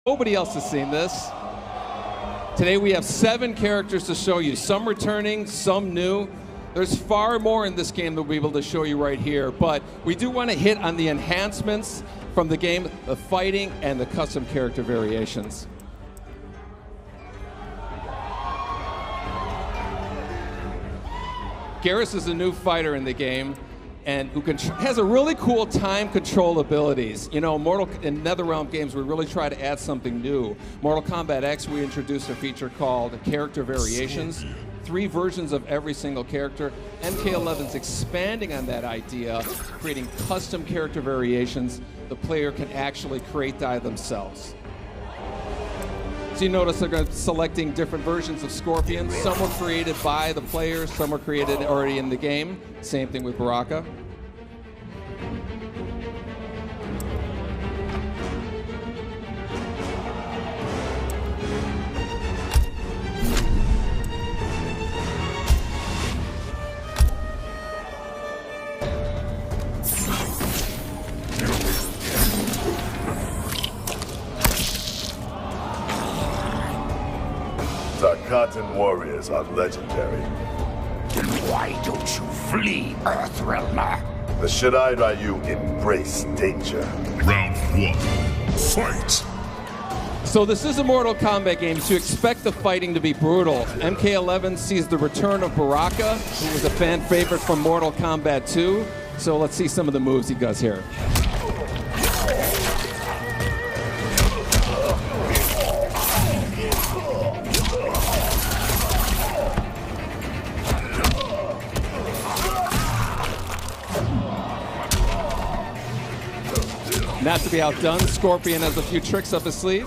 Nobody else has seen this. Today we have 7 characters to show you. Some returning, some new. There's far more in this game that we'll be able to show you right here, but we do want to hit on the enhancements from the game, the fighting, and the custom character variations. Garrus is a new fighter in the game, and who has a really cool time control abilities. You know, in NetherRealm games, we really try to add something new. Mortal Kombat X, we introduced a feature called Character Variations. 3 versions of every single character. MK11's expanding on that idea, creating custom character variations the player can actually create themselves. So you notice they're selecting different versions of Scorpion. Some were created by the players, some were created already in the game. Same thing with Baraka. Cotton warriors are legendary. Then why don't you flee, Earthrealmer? The Shirai Ryu embrace danger. Round 1, fight! So this is a Mortal Kombat game, so you expect the fighting to be brutal. MK11 sees the return of Baraka, who was a fan favorite from Mortal Kombat 2. So let's see some of the moves he does here. Not to be outdone, Scorpion has a few tricks up his sleeve.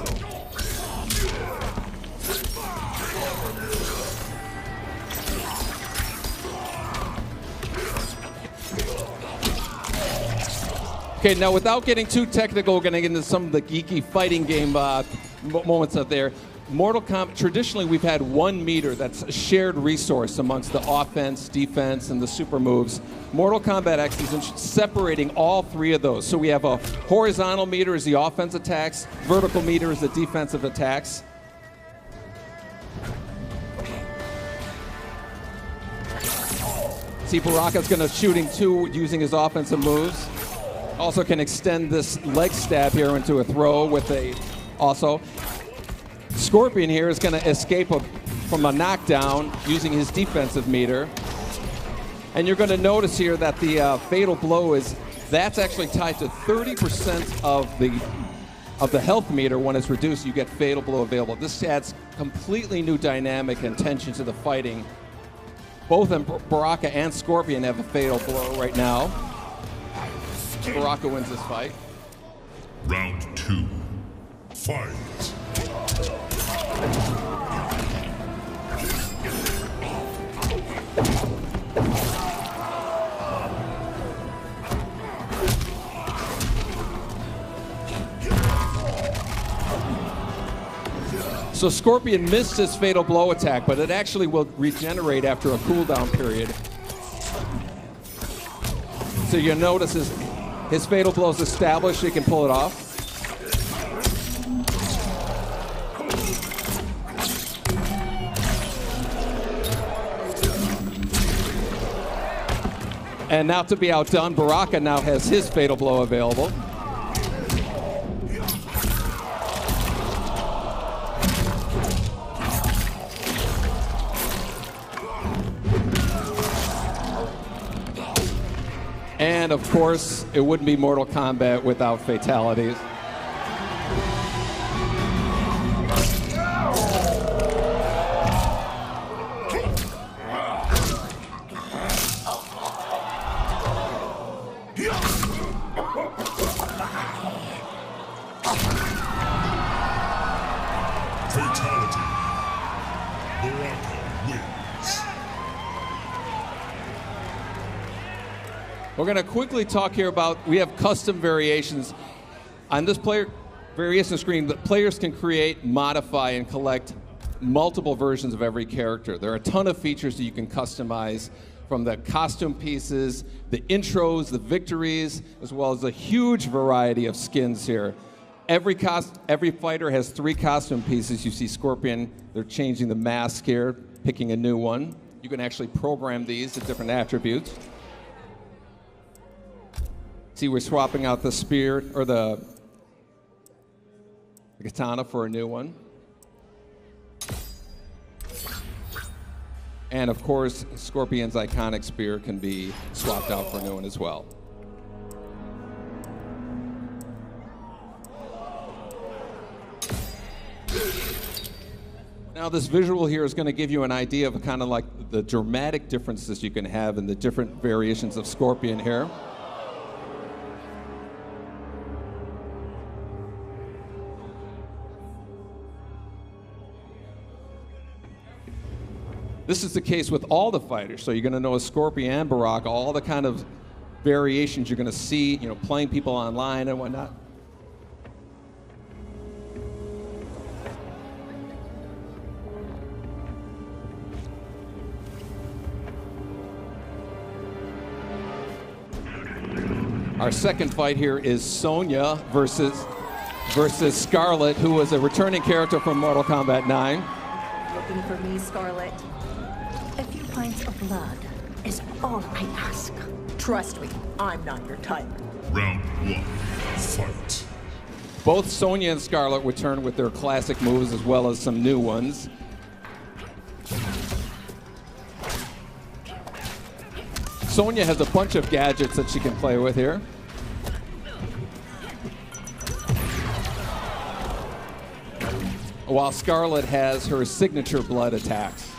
Okay, now without getting too technical, we're going to get into some of the geeky fighting game moments out there. Mortal Kombat, traditionally we've had 1 meter that's a shared resource amongst the offense, defense, and the super moves. Mortal Kombat X is separating all 3 of those. So we have a horizontal meter as the offense attacks, vertical meter as the defensive attacks. See, Baraka's going to shooting 2 using his offensive moves. Also can extend this leg stab here into a throw with a also. Scorpion here is going to escape from a knockdown using his defensive meter. And you're going to notice here that the fatal blow that's actually tied to 30% of the health meter. When it's reduced, you get fatal blow available. This adds completely new dynamic and tension to the fighting. Both Baraka and Scorpion have a fatal blow right now. Baraka wins this fight. Round 2, fight! So Scorpion missed his fatal blow attack, but it actually will regenerate after a cooldown period. So you'll notice his fatal blow is established, he can pull it off. And now to be outdone, Baraka now has his fatal blow available. And of course, it wouldn't be Mortal Kombat without fatalities. Fatality. Baraka wins. We're going to quickly talk here about, we have custom variations. On this player variation screen, the players can create, modify, and collect multiple versions of every character. There are a ton of features that you can customize, from the costume pieces, the intros, the victories, as well as a huge variety of skins here. Every fighter has 3 costume pieces. You see Scorpion, they're changing the mask here, picking a new one. You can actually program these at different attributes. See, we're swapping out the spear, or the katana for a new one. And of course, Scorpion's iconic spear can be swapped out for a new one as well. Now this visual here is going to give you an idea of kind of like the dramatic differences you can have in the different variations of Scorpion here. This is the case with all the fighters, so you're going to know Scorpion and Baraka, all the kind of variations you're going to see, you know, playing people online and whatnot. Our second fight here is Sonya versus Scarlet, who was a returning character from Mortal Kombat 9. Looking for me, Scarlet? A few pints of blood is all I ask. Trust me, I'm not your type. Round 1, fight. Both Sonya and Scarlet return with their classic moves as well as some new ones. Sonya has a bunch of gadgets that she can play with here. While Scarlet has her signature blood attacks.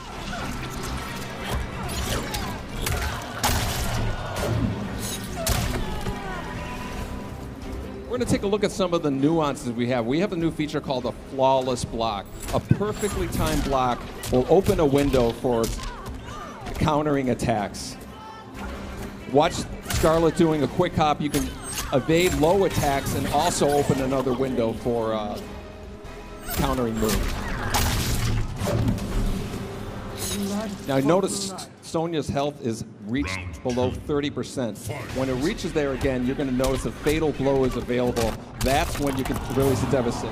We're going to take a look at some of the nuances we have. We have a new feature called a flawless block. A perfectly timed block will open a window for countering attacks. Watch Scarlet doing a quick hop. You can evade low attacks and also open another window for countering moves. Now notice Sonya's health is reached below 30%. When it reaches there again, you're going to notice a fatal blow is available. That's when you can release a devastate.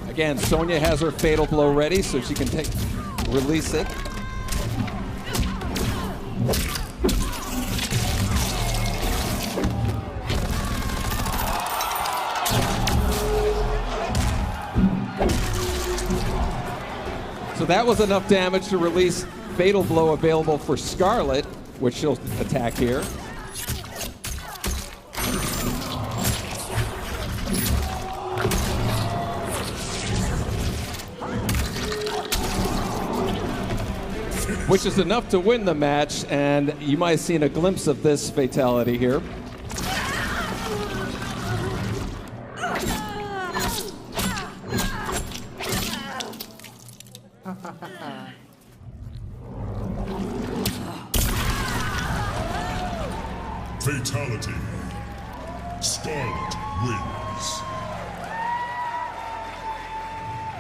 Again, Sonya has her fatal blow ready, so she can release it. So that was enough damage to release fatal blow available for Scarlet, which she'll attack here. Which is enough to win the match, and you might have seen a glimpse of this fatality here. Fatality. Scarlet wins.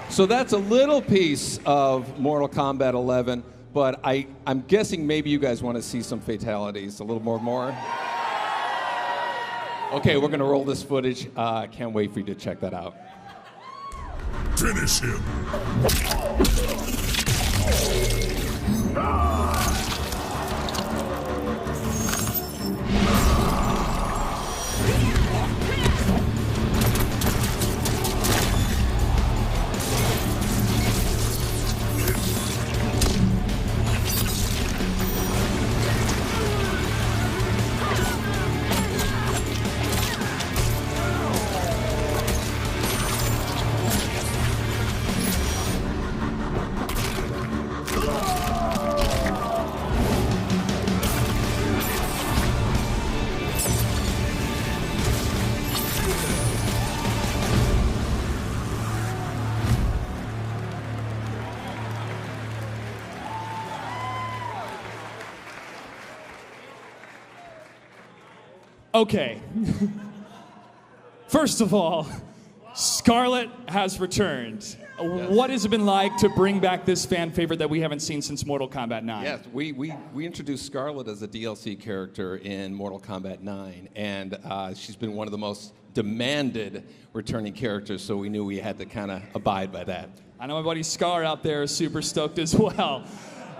So that's a little piece of Mortal Kombat 11. But I'm guessing maybe you guys want to see some fatalities, a little more. Okay, we're going to roll this footage. I can't wait for you to check that out. Finish him. Okay. First of all, Scarlet has returned. Yes. What has it been like to bring back this fan favorite that we haven't seen since Mortal Kombat 9? Yes, we introduced Scarlet as a DLC character in Mortal Kombat 9, and she's been one of the most demanded returning characters, so we knew we had to kind of abide by that. I know my buddy Scar out there is super stoked as well.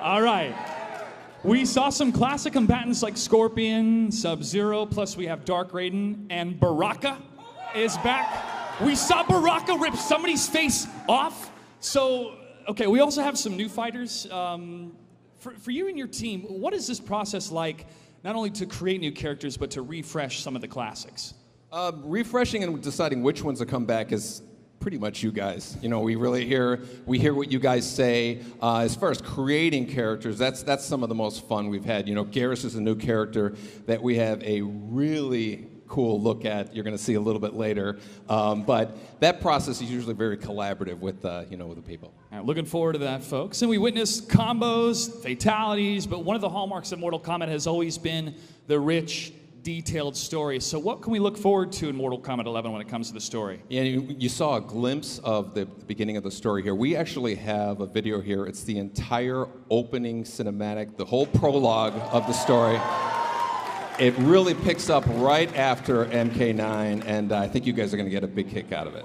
All right. We saw some classic combatants like Scorpion, Sub-Zero, plus we have Dark Raiden, and Baraka is back. We saw Baraka rip somebody's face off. So, okay, we also have some new fighters. For you and your team, what is this process like, not only to create new characters, but to refresh some of the classics? Refreshing and deciding which ones to come back is pretty much you guys. You know, we hear what you guys say. As far as creating characters, that's some of the most fun we've had. You know, Garrus is a new character that we have a really cool look at. You're going to see a little bit later. But that process is usually very collaborative with with the people. All right, looking forward to that, folks. And we witnessed combos, fatalities, but one of the hallmarks of Mortal Kombat has always been the rich, detailed story. So what can we look forward to in Mortal Kombat 11 when it comes to the story? Yeah, you saw a glimpse of the beginning of the story here. We actually have a video here. It's the entire opening cinematic, the whole prologue of the story. It really picks up right after MK9, and I think you guys are going to get a big kick out of it.